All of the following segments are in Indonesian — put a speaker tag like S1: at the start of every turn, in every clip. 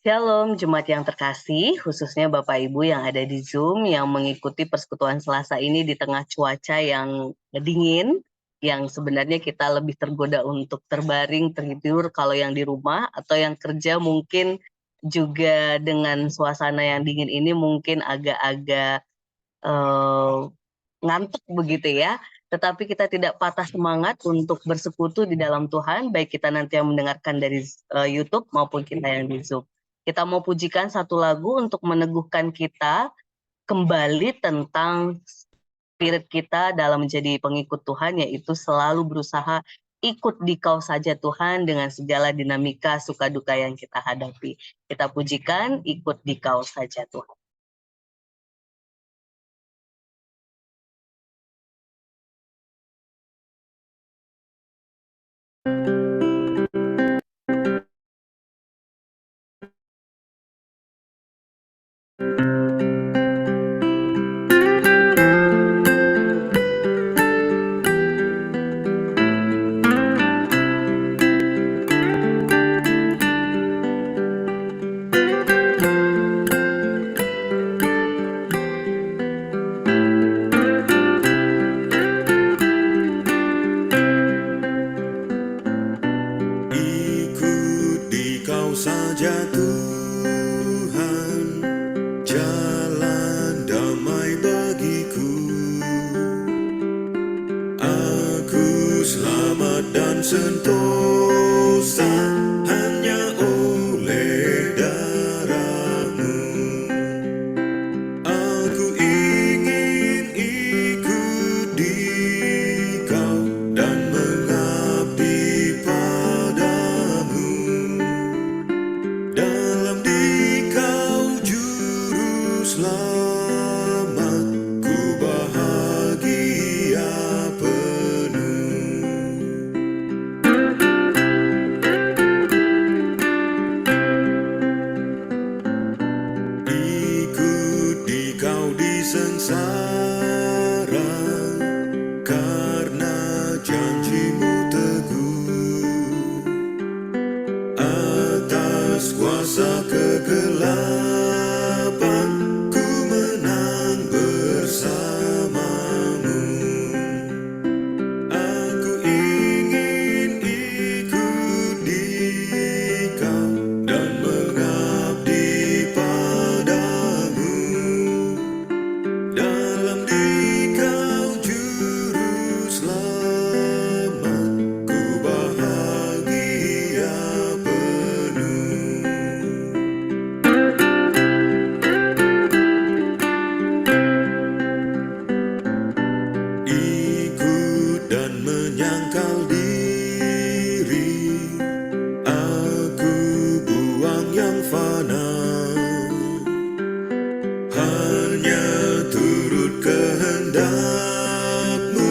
S1: Shalom, Jemaat yang terkasih, khususnya Bapak Ibu yang ada di Zoom yang mengikuti persekutuan Selasa ini di tengah cuaca yang dingin, yang sebenarnya kita lebih tergoda untuk terbaring, tertidur kalau yang di rumah, atau yang kerja mungkin juga dengan suasana yang dingin ini mungkin agak-agak ngantuk begitu ya. Tetapi kita tidak patah semangat untuk bersekutu di dalam Tuhan, baik kita nanti yang mendengarkan dari YouTube maupun kita yang di Zoom. Kita mau pujikan satu lagu untuk meneguhkan kita kembali tentang spirit kita dalam menjadi pengikut Tuhan, yaitu selalu berusaha ikut di Kau saja Tuhan dengan segala dinamika suka duka yang kita hadapi. Kita pujikan ikut di Kau saja Tuhan.
S2: Ikut di Kau saja Tuhan, jalan damai bagiku. Aku selamat dan sentosa hanya oleh darah-Mu. Aku ingin ikut di Kau dan mengabdi padamu. Dalam di Kau juru selamat, ku bahagia penuh. Ikut di Kau di sengsara, karena janji-Mu teguh. Atas kuasa kegelapan, ku menang bersama-Mu. Aku ingin ikut di Kau dan mengabdi padamu. Dalam di Kau juru selamat, ku bahagia penuh. Ikut dan menyangkal diri, aku buang yang fana. Hanya turut kehendak-Mu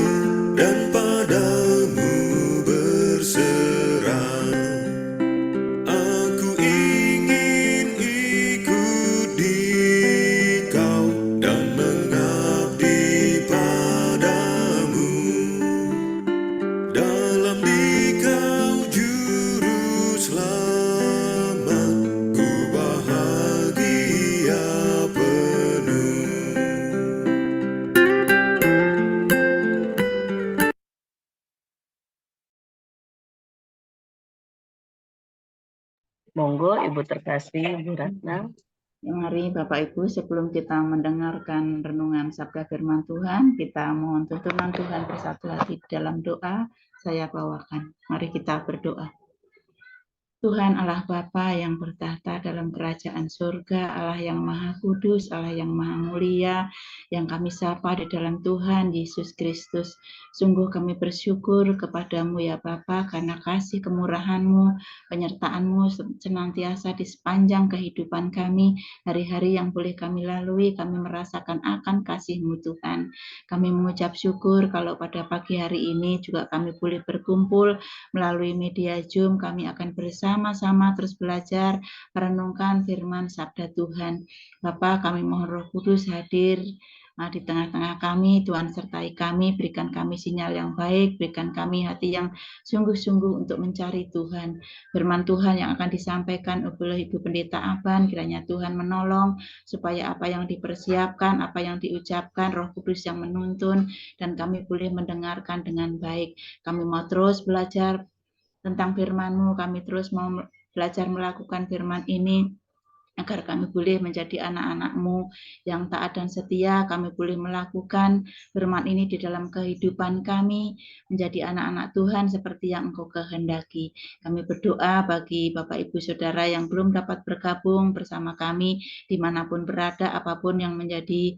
S2: dan padamu berserah. Aku ingin ikut di Kau dan mengabdi padamu. Dalam di Kau juru selamat, ku bahagia penuh.
S1: Monggo Ibu terkasih, Ibu Ratna.
S3: Mari Bapak Ibu, sebelum kita mendengarkan renungan sabda firman Tuhan, kita mohon tuntunan Tuhan bersatu hati dalam doa. Saya bawakan. Mari kita berdoa. Tuhan Allah Bapa yang bertahta dalam kerajaan surga, Allah yang maha kudus, Allah yang maha mulia, yang kami sapa di dalam Tuhan Yesus Kristus. Sungguh kami bersyukur kepadamu ya Bapa, karena kasih kemurahan-Mu, penyertaan-Mu senantiasa di sepanjang kehidupan kami. Hari-hari yang boleh kami lalui, kami merasakan akan kasih-Mu Tuhan. Kami mengucap syukur kalau pada pagi hari ini juga kami boleh berkumpul melalui media Zoom. Kami akan bersama-sama terus belajar merenungkan firman sabda Tuhan. Bapa, kami mohon Roh Kudus hadir di tengah-tengah kami. Tuhan sertai kami, berikan kami sinyal yang baik, berikan kami hati yang sungguh-sungguh untuk mencari Tuhan. Firman Tuhan yang akan disampaikan oleh Ibu Pendeta Aban, kiranya Tuhan menolong supaya apa yang dipersiapkan, apa yang diucapkan, Roh Kudus yang menuntun, dan kami boleh mendengarkan dengan baik. Kami mau terus belajar tentang firman-Mu, kami terus mau belajar melakukan firman ini, agar kami boleh menjadi anak-anak-Mu yang taat dan setia. Kami boleh melakukan firman ini di dalam kehidupan kami, menjadi anak-anak Tuhan seperti yang Engkau kehendaki. Kami berdoa bagi Bapak Ibu Saudara yang belum dapat bergabung bersama kami, dimanapun berada, apapun yang menjadi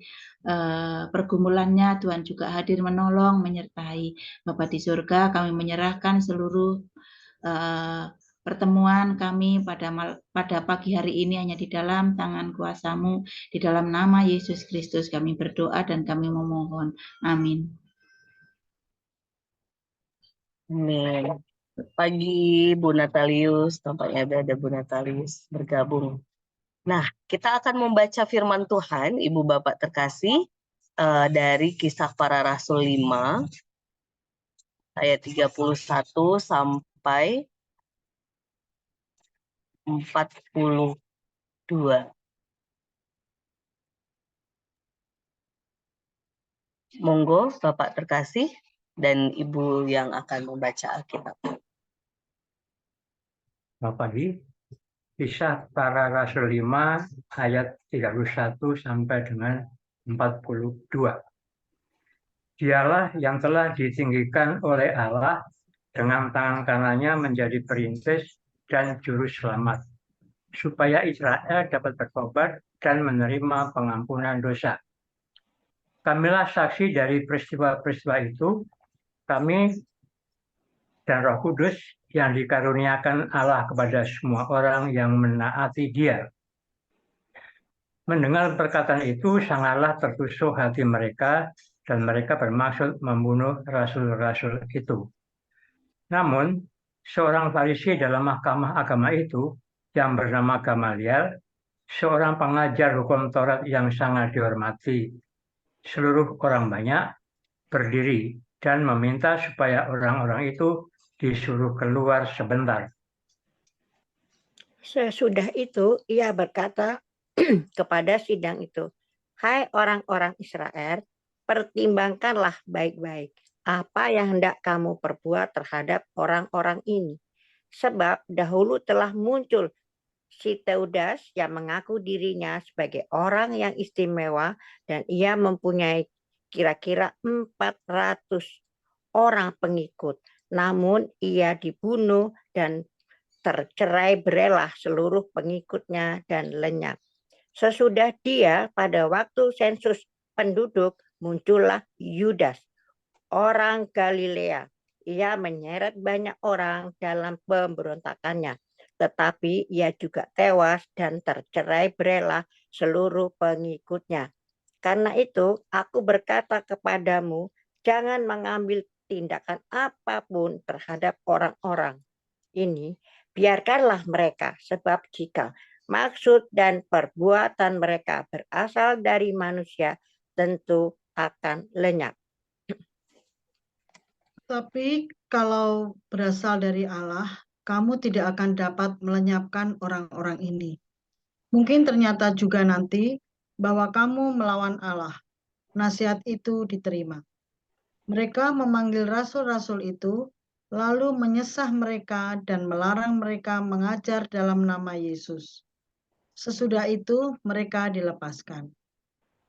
S3: pergumulannya, Tuhan juga hadir menolong, menyertai. Bapa di surga, kami menyerahkan seluruh pertemuan kami pada pagi hari ini hanya di dalam tangan kuasa-Mu, di dalam nama Yesus Kristus kami berdoa dan kami memohon. Amin.
S1: Amin. Pagi Bu Natalius, tampaknya ada Bu Natalius bergabung. Nah, kita akan membaca firman Tuhan, Ibu Bapak terkasih, dari Kisah Para Rasul 5, ayat 31 sampai 42. Monggo Bapak terkasih dan Ibu yang akan membaca Alkitab.
S4: Selamat pagi. Kisah Para Rasul 5 ayat 31 sampai dengan 42. Dialah yang telah ditinggikan oleh Allah dengan tangan kanannya menjadi perintis dan juru selamat, supaya Israel dapat bertobat dan menerima pengampunan dosa. Kamilah saksi dari peristiwa-peristiwa itu. Kami dan Roh Kudus yang dikaruniakan Allah kepada semua orang yang menaati Dia. Mendengar perkataan itu, sangatlah tertusuk hati mereka, dan mereka bermaksud membunuh rasul-rasul itu. Namun, seorang Farisi dalam mahkamah agama itu, yang bernama Gamaliel, seorang pengajar hukum Taurat yang sangat dihormati seluruh orang banyak, berdiri dan meminta supaya orang-orang itu disuruh keluar sebentar.
S5: Sesudah itu ia berkata kepada sidang itu, "Hai orang-orang Israel, pertimbangkanlah baik-baik apa yang hendak kamu perbuat terhadap orang-orang ini. Sebab dahulu telah muncul si Teudas yang mengaku dirinya sebagai orang yang istimewa, dan ia mempunyai kira-kira 400 orang pengikut. Namun ia dibunuh dan tercerai berelah seluruh pengikutnya dan lenyap. Sesudah dia pada waktu sensus penduduk muncullah Yudas, orang Galilea. Ia menyeret banyak orang dalam pemberontakannya, tetapi ia juga tewas dan tercerai berelah seluruh pengikutnya. Karena itu aku berkata kepadamu, jangan mengambil tindakan apapun terhadap orang-orang ini. Biarkanlah mereka, sebab jika maksud dan perbuatan mereka berasal dari manusia, tentu akan lenyap.
S6: Tapi kalau berasal dari Allah, kamu tidak akan dapat melenyapkan orang-orang ini. Mungkin ternyata juga nanti bahwa kamu melawan Allah. Nasihat itu diterima. Mereka memanggil rasul-rasul itu, lalu menyesah mereka dan melarang mereka mengajar dalam nama Yesus. Sesudah itu mereka dilepaskan.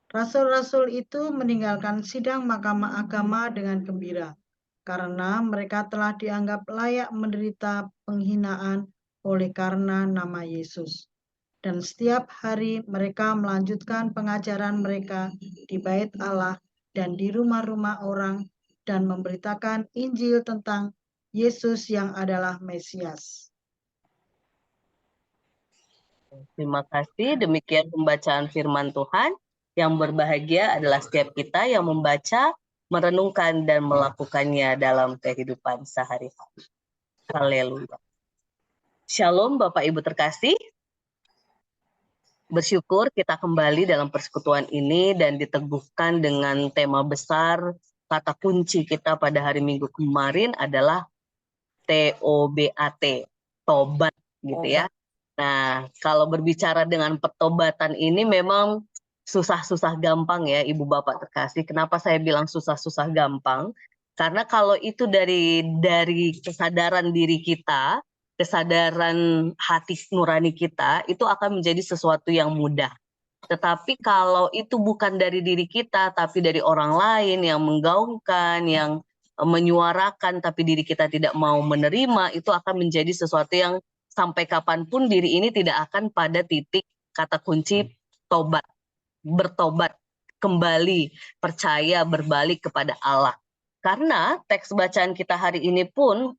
S6: Rasul-rasul itu meninggalkan sidang mahkamah agama dengan gembira, karena mereka telah dianggap layak menderita penghinaan oleh karena nama Yesus. Dan setiap hari mereka melanjutkan pengajaran mereka di bait Allah dan di rumah-rumah orang, dan memberitakan Injil tentang Yesus yang adalah Mesias.
S1: Terima kasih. Demikian pembacaan firman Tuhan. Yang berbahagia adalah setiap kita yang membaca, merenungkan, dan melakukannya dalam kehidupan sehari-hari. Haleluya. Shalom Bapak Ibu terkasih. Bersyukur kita kembali dalam persekutuan ini dan diteguhkan dengan tema besar. Kata kunci kita pada hari Minggu kemarin adalah TOBAT, tobat gitu ya. Nah, kalau berbicara dengan pertobatan ini memang susah-susah gampang ya Ibu Bapak terkasih. Kenapa saya bilang susah-susah gampang? Karena kalau itu dari kesadaran diri kita, kesadaran hati nurani kita, itu akan menjadi sesuatu yang mudah. Tetapi kalau itu bukan dari diri kita, tapi dari orang lain yang menggaungkan, yang menyuarakan, tapi diri kita tidak mau menerima, itu akan menjadi sesuatu yang sampai kapanpun diri ini tidak akan pada titik kata kunci tobat, bertobat, kembali, percaya, berbalik kepada Allah. Karena teks bacaan kita hari ini pun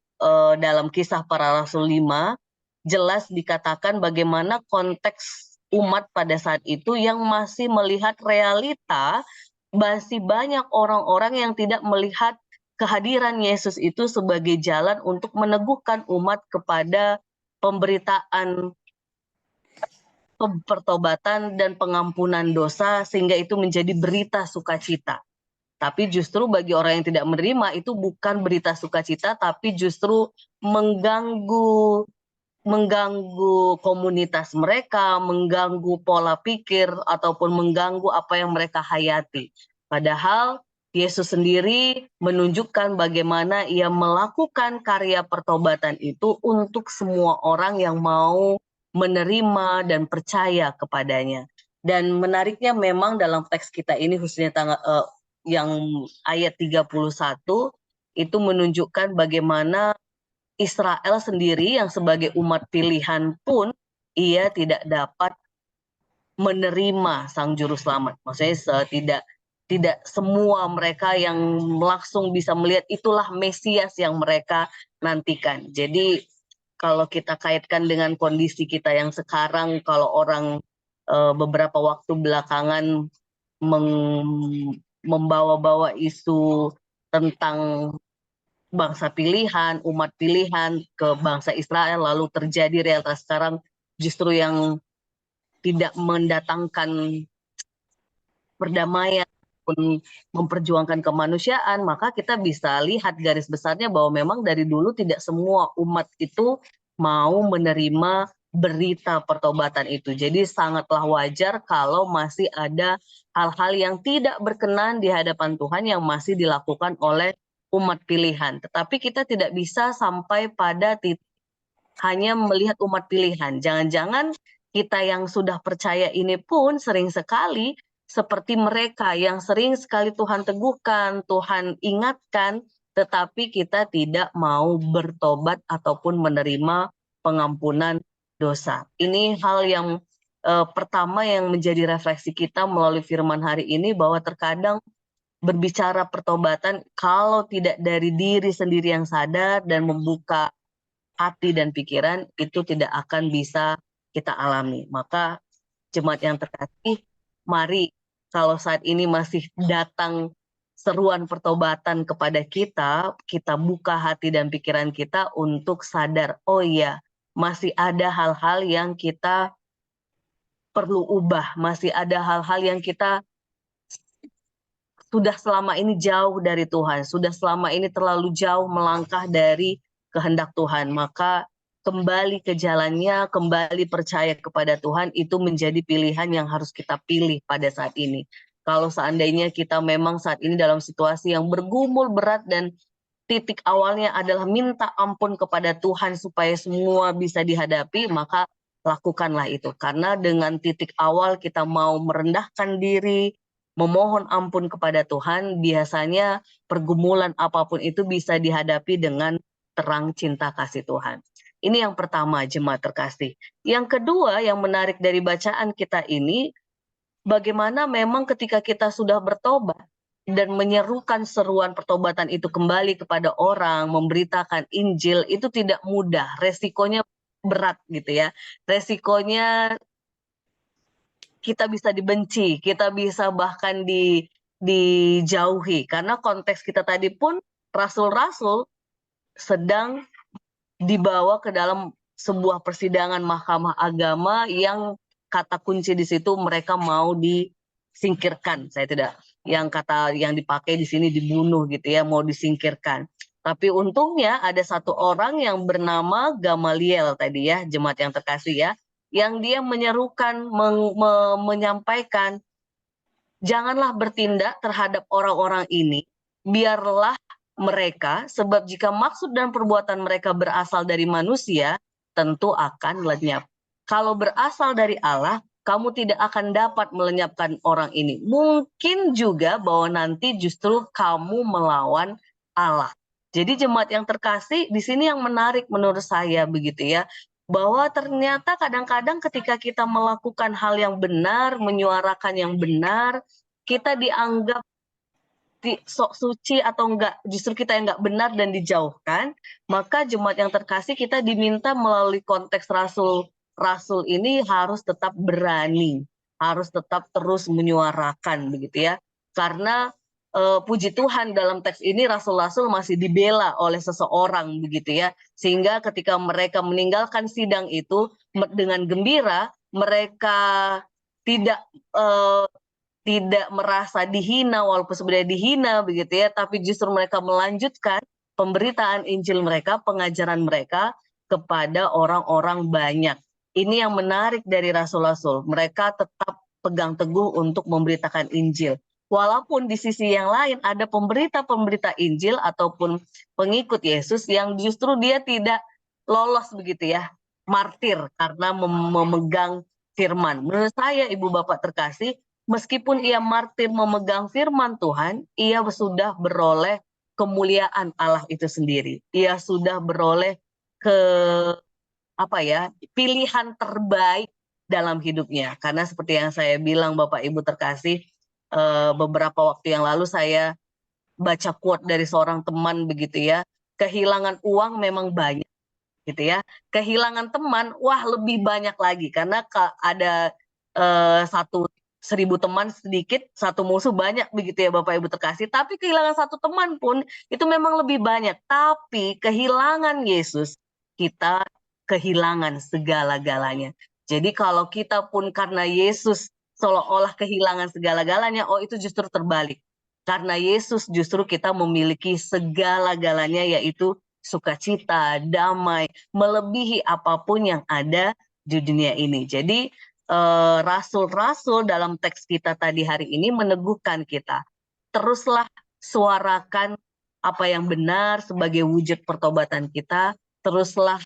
S1: dalam Kisah Para Rasul 5, jelas dikatakan bagaimana konteks umat pada saat itu yang masih melihat realita, masih banyak orang-orang yang tidak melihat kehadiran Yesus itu sebagai jalan untuk meneguhkan umat kepada pemberitaan pertobatan dan pengampunan dosa, sehingga itu menjadi berita sukacita. Tapi justru bagi orang yang tidak menerima itu bukan berita sukacita, tapi justru mengganggu komunitas mereka, mengganggu pola pikir, ataupun mengganggu apa yang mereka hayati. Padahal Yesus sendiri menunjukkan bagaimana ia melakukan karya pertobatan itu untuk semua orang yang mau menerima dan percaya kepadanya. Dan menariknya memang dalam teks kita ini khususnya yang ayat 31 itu menunjukkan bagaimana Israel sendiri yang sebagai umat pilihan pun ia tidak dapat menerima Sang Juru Selamat. Maksudnya tidak semua mereka yang langsung bisa melihat itulah Mesias yang mereka nantikan. Jadi kalau kita kaitkan dengan kondisi kita yang sekarang, kalau orang beberapa waktu belakangan membawa-bawa isu tentang bangsa pilihan, umat pilihan ke bangsa Israel, lalu terjadi realitas sekarang justru yang tidak mendatangkan perdamaian pun memperjuangkan kemanusiaan, maka kita bisa lihat garis besarnya bahwa memang dari dulu tidak semua umat itu mau menerima berita pertobatan itu. Jadi sangatlah wajar kalau masih ada hal-hal yang tidak berkenan di hadapan Tuhan yang masih dilakukan oleh umat pilihan. Tetapi kita tidak bisa sampai pada titik hanya melihat umat pilihan. Jangan-jangan kita yang sudah percaya ini pun sering sekali seperti mereka yang sering sekali Tuhan teguhkan, Tuhan ingatkan, tetapi kita tidak mau bertobat ataupun menerima pengampunan dosa. Ini hal yang pertama yang menjadi refleksi kita melalui firman hari ini, bahwa terkadang berbicara pertobatan kalau tidak dari diri sendiri yang sadar dan membuka hati dan pikiran, itu tidak akan bisa kita alami. Maka jemaat yang terkasih, mari kalau saat ini masih datang seruan pertobatan kepada kita, kita buka hati dan pikiran kita untuk sadar, oh iya, masih ada hal-hal yang kita perlu ubah, masih ada hal-hal yang kita sudah selama ini jauh dari Tuhan, sudah selama ini terlalu jauh melangkah dari kehendak Tuhan. Maka kembali ke jalannya, kembali percaya kepada Tuhan, itu menjadi pilihan yang harus kita pilih pada saat ini. Kalau seandainya kita memang saat ini dalam situasi yang bergumul berat dan titik awalnya adalah minta ampun kepada Tuhan supaya semua bisa dihadapi, maka lakukanlah itu. Karena dengan titik awal kita mau merendahkan diri, memohon ampun kepada Tuhan, biasanya pergumulan apapun itu bisa dihadapi dengan terang cinta kasih Tuhan. Ini yang pertama, jemaat terkasih. Yang kedua yang menarik dari bacaan kita ini, bagaimana memang ketika kita sudah bertobat dan menyerukan seruan pertobatan itu kembali kepada orang, memberitakan Injil, itu tidak mudah, resikonya berat gitu ya. Resikonya kita bisa dibenci, kita bisa bahkan dijauhi, karena konteks kita tadi pun rasul-rasul sedang dibawa ke dalam sebuah persidangan mahkamah agama yang kata kunci di situ mereka mau disingkirkan. Saya tidak, yang kata yang dipakai di sini dibunuh gitu ya, mau disingkirkan. Tapi untungnya ada satu orang yang bernama Gamaliel tadi ya, jemaat yang terkasih ya, yang dia menyerukan, menyampaikan, janganlah bertindak terhadap orang-orang ini, biarlah mereka, sebab jika maksud dan perbuatan mereka berasal dari manusia, tentu akan lenyap. Kalau berasal dari Allah, kamu tidak akan dapat melenyapkan orang ini. Mungkin juga bahwa nanti justru kamu melawan Allah. Jadi jemaat yang terkasih, di sini yang menarik menurut saya begitu ya, bahwa ternyata kadang-kadang ketika kita melakukan hal yang benar, menyuarakan yang benar, kita dianggap sok suci atau enggak, justru kita yang enggak benar dan dijauhkan, maka jemaat yang terkasih kita diminta melalui konteks rasul ini harus tetap berani, harus tetap terus menyuarakan begitu ya. Karena puji Tuhan dalam teks ini rasul-rasul masih dibela oleh seseorang begitu ya, sehingga ketika mereka meninggalkan sidang itu dengan gembira, mereka tidak merasa dihina walaupun sebenarnya dihina begitu ya, tapi justru mereka melanjutkan pemberitaan Injil mereka, pengajaran mereka kepada orang-orang banyak. Ini yang menarik dari rasul-rasul, mereka tetap pegang teguh untuk memberitakan Injil. Walaupun di sisi yang lain ada pemberita-pemberita Injil ataupun pengikut Yesus yang justru dia tidak lolos begitu ya, martir karena memegang firman. Menurut saya Ibu Bapak terkasih, meskipun ia martir memegang firman Tuhan, ia sudah beroleh kemuliaan Allah itu sendiri. Ia sudah beroleh pilihan terbaik dalam hidupnya. Karena seperti yang saya bilang Bapak Ibu terkasih, beberapa waktu yang lalu saya baca quote dari seorang teman begitu ya, kehilangan uang memang banyak gitu ya, kehilangan teman wah lebih banyak lagi, karena ada 1.000 teman sedikit, satu musuh banyak begitu ya Bapak Ibu terkasih. Tapi kehilangan satu teman pun itu memang lebih banyak. Tapi kehilangan Yesus, kita kehilangan segala-galanya. Jadi kalau kita pun karena Yesus seolah-olah kehilangan segala-galanya, oh itu justru terbalik. Karena Yesus justru kita memiliki segala-galanya, yaitu sukacita, damai, melebihi apapun yang ada di dunia ini. Jadi rasul-rasul dalam teks kita tadi hari ini meneguhkan kita, teruslah suarakan apa yang benar sebagai wujud pertobatan kita, teruslah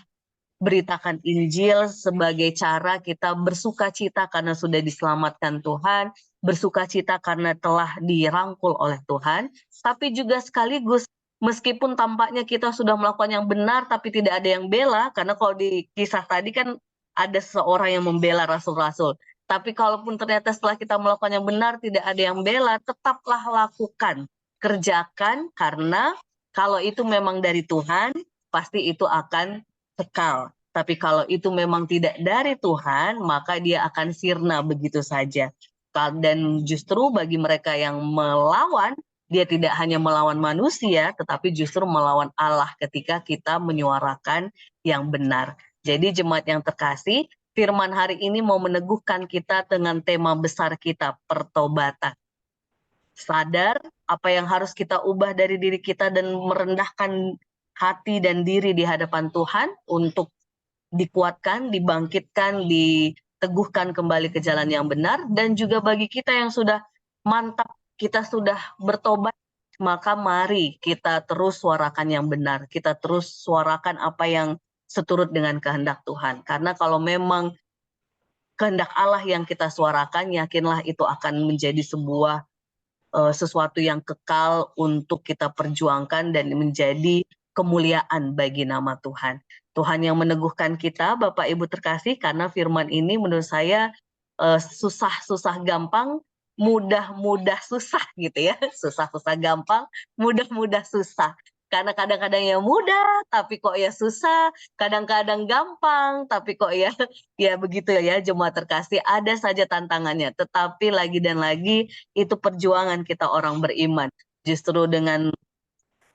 S1: beritakan Injil sebagai cara kita bersukacita karena sudah diselamatkan Tuhan, bersukacita karena telah dirangkul oleh Tuhan, tapi juga sekaligus meskipun tampaknya kita sudah melakukan yang benar tapi tidak ada yang bela, karena kalau di kisah tadi kan ada seorang yang membela rasul-rasul. Tapi kalaupun ternyata setelah kita melakukan yang benar tidak ada yang bela, tetaplah lakukan, kerjakan, karena kalau itu memang dari Tuhan, pasti itu akan kekal. Tapi kalau itu memang tidak dari Tuhan, maka dia akan sirna begitu saja. Dan justru bagi mereka yang melawan, dia tidak hanya melawan manusia, tetapi justru melawan Allah ketika kita menyuarakan yang benar. Jadi jemaat yang terkasih, firman hari ini mau meneguhkan kita dengan tema besar kita, pertobatan. Sadar apa yang harus kita ubah dari diri kita dan merendahkan hati dan diri di hadapan Tuhan untuk dikuatkan, dibangkitkan, diteguhkan kembali ke jalan yang benar. Dan juga bagi kita yang sudah mantap, kita sudah bertobat, maka mari kita terus suarakan yang benar, kita terus suarakan apa yang seturut dengan kehendak Tuhan. Karena kalau memang kehendak Allah yang kita suarakan, yakinlah itu akan menjadi sebuah sesuatu yang kekal untuk kita perjuangkan dan menjadi kemuliaan bagi nama Tuhan. Tuhan yang meneguhkan kita, Bapak Ibu terkasih, karena firman ini menurut saya susah-susah gampang, mudah-mudah susah gitu ya. Susah-susah gampang, mudah-mudah susah. Karena kadang-kadang ya mudah, tapi kok ya susah. Kadang-kadang gampang, tapi kok ya begitu ya jemaat terkasih. Ada saja tantangannya, tetapi lagi dan lagi itu perjuangan kita orang beriman. Justru dengan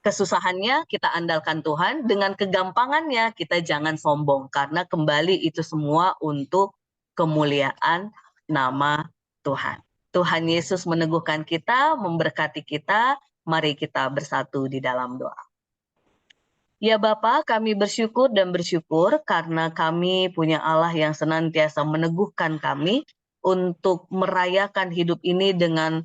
S1: kesusahannya kita andalkan Tuhan, dengan kegampangannya kita jangan sombong, karena kembali itu semua untuk kemuliaan nama Tuhan. Tuhan Yesus meneguhkan kita, memberkati kita. Mari kita bersatu di dalam doa. Ya Bapa, kami bersyukur dan bersyukur karena kami punya Allah yang senantiasa meneguhkan kami untuk merayakan hidup ini dengan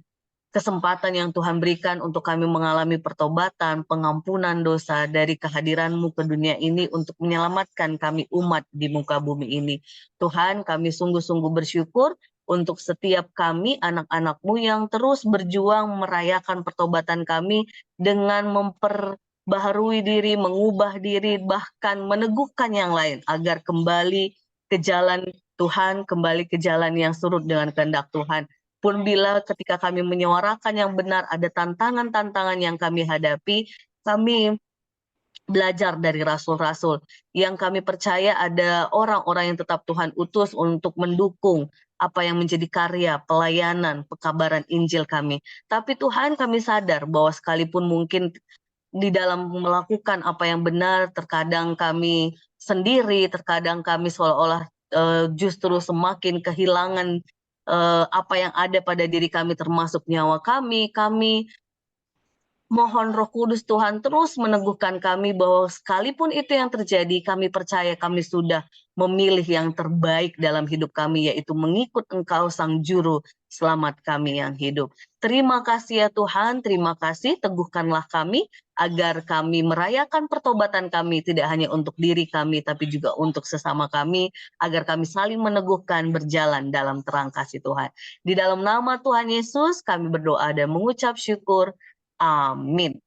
S1: kesempatan yang Tuhan berikan untuk kami mengalami pertobatan, pengampunan dosa dari kehadiran-Mu ke dunia ini untuk menyelamatkan kami umat di muka bumi ini. Tuhan, kami sungguh-sungguh bersyukur untuk setiap kami, anak-anak-Mu yang terus berjuang merayakan pertobatan kami dengan memperbaharui diri, mengubah diri, bahkan meneguhkan yang lain agar kembali ke jalan Tuhan, kembali ke jalan yang surut dengan kehendak Tuhan. Pun bila ketika kami menyuarakan yang benar, ada tantangan-tantangan yang kami hadapi, kami belajar dari rasul-rasul. Yang kami percaya ada orang-orang yang tetap Tuhan utus untuk mendukung apa yang menjadi karya, pelayanan, pekabaran Injil kami. Tapi Tuhan, kami sadar bahwa sekalipun mungkin di dalam melakukan apa yang benar, terkadang kami sendiri, terkadang kami seolah-olah justru semakin kehilangan apa yang ada pada diri kami termasuk nyawa kami mohon Roh Kudus Tuhan terus meneguhkan kami bahwa sekalipun itu yang terjadi, kami percaya kami sudah memilih yang terbaik dalam hidup kami, yaitu mengikut Engkau Sang Juru Selamat kami yang hidup. Terima kasih ya Tuhan, terima kasih, teguhkanlah kami agar kami merayakan pertobatan kami tidak hanya untuk diri kami, tapi juga untuk sesama kami, agar kami saling meneguhkan berjalan dalam terang kasih Tuhan. Di dalam nama Tuhan Yesus kami berdoa dan mengucap syukur. Amin.